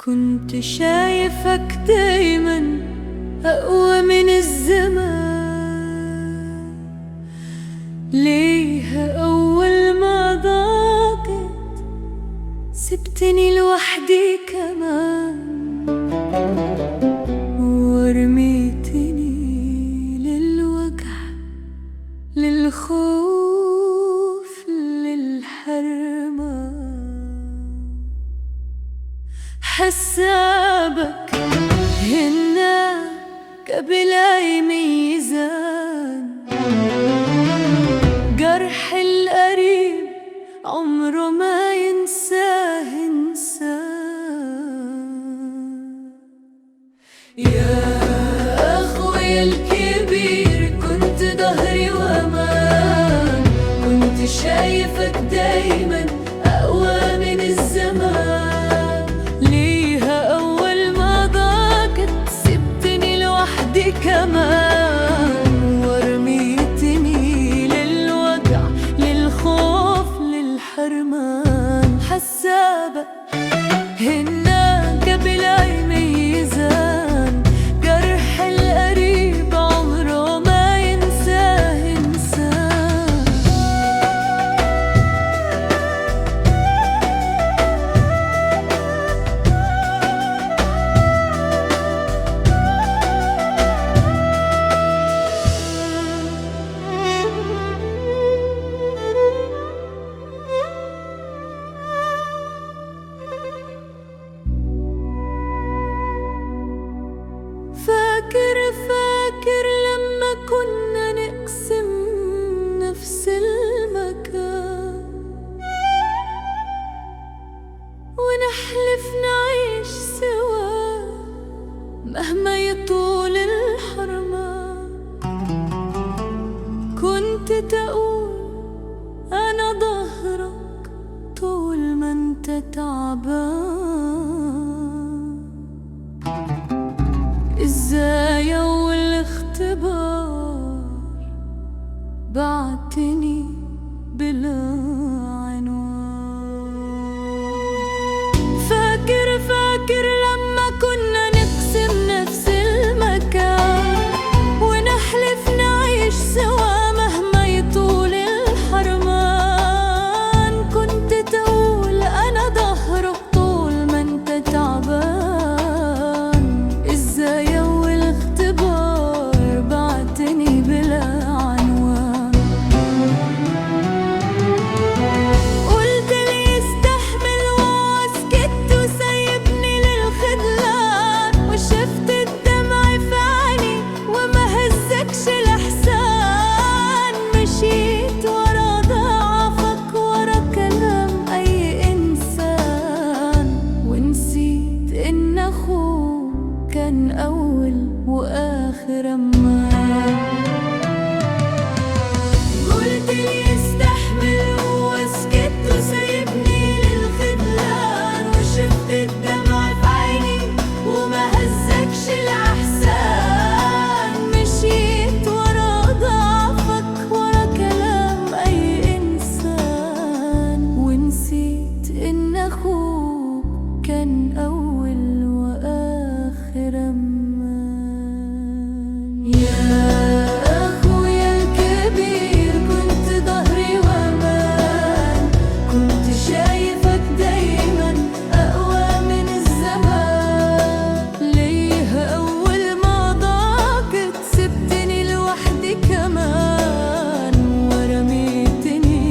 كنت شايفك دايما أقوى من الزمان. ليه أول ما ضاقت سبتني لوحدي كمان، ورميتني للوجع للخوف للحرمان. حسابك هنا قبل أي ميزان، جرح القريب عمره ما ينساه إنسان. يا أخويا الكبير كنت ظهري وأمان، كنت شايفك دايما أقوى من الزمان. كمان ورميتني للوجع للخوف للحرمان. حسابك هنا قبل أي ميزان، جرح القريب عمره ما ينساه إنسان. فاكر لما كنا نقسم نفس المكان، ونحلف نعيش سوا مهما يطول الحرمان. كنت تقول أنا ظهرك طول ما انت تعبان. ازاي اول اختبار بعتني بلا عنوان؟ فاكر لما كنا نقسم نفس المكان، ونحلف نعيش سوا مهما يطول الحرمان. كنت تقول انا ظهرك طول ما انت تعبان. ازاي اول اختبار بعتني بلا عنوان؟ قلت لي استحمل واسكت وسايبني للخذلان، وشفت الدمع في عيني وما هزكش الاحسان. مشيت ورا ضعفك ورا كلام اي انسان، ونسيت ان اخوك كان أول وآخر أمان. قلت لي استحمل واسكت وسايبني للخذلان، وشفت الدمع في عيني وما هزكش الأحسان. مشيت ورا ضعفك ورا كلام أي إنسان، ونسيت إن أخوك كان أول وآخر أمان. يا أخويا الكبير كنت ظهري وأمان، كنت شايفك دايما أقوى من الزمان. ليه أول ما ضاقت سبتني لوحدي كمان، ورميتني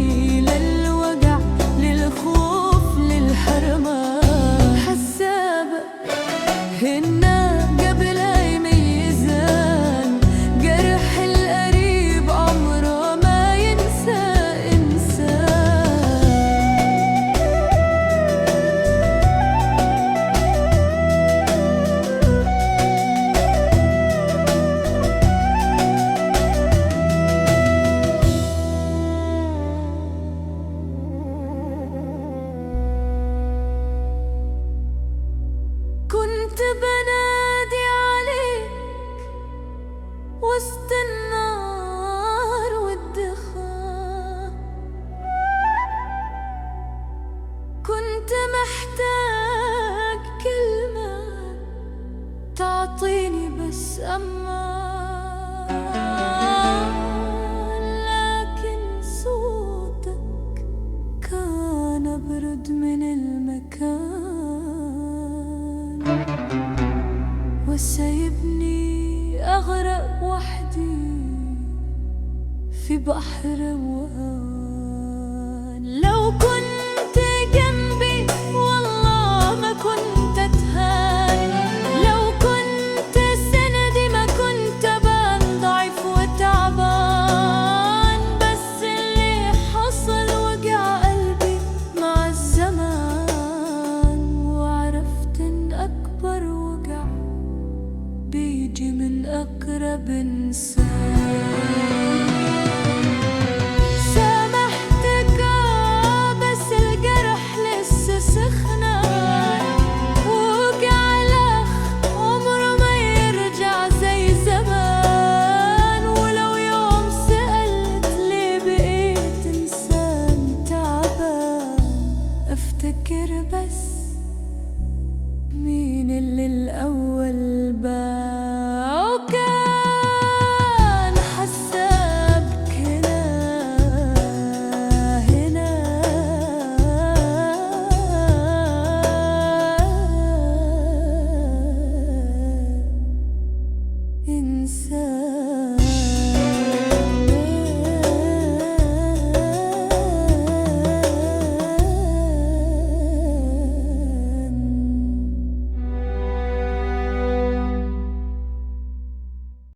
للوجع للخوف للحرمان. حسابك هنا قبل أي ميزان، جرح القريب عمره ما ينسى إنسان. كنت بنادي تعطيني بس أمان، لكن صوتك كان أبرد من المكان، وسايبني أغرق وحدي في بحر روقان. لو كنت جنبي والله ما كنت أتهان، لو كنت سندي ما كنت أبان ضعيف وتعبان، بس اللي حصل وجع قلبي مع الزمان، وعرفت إن أكبر وجع بيجي من أقرب إنسان. افتكر بس مين اللي الأول بان.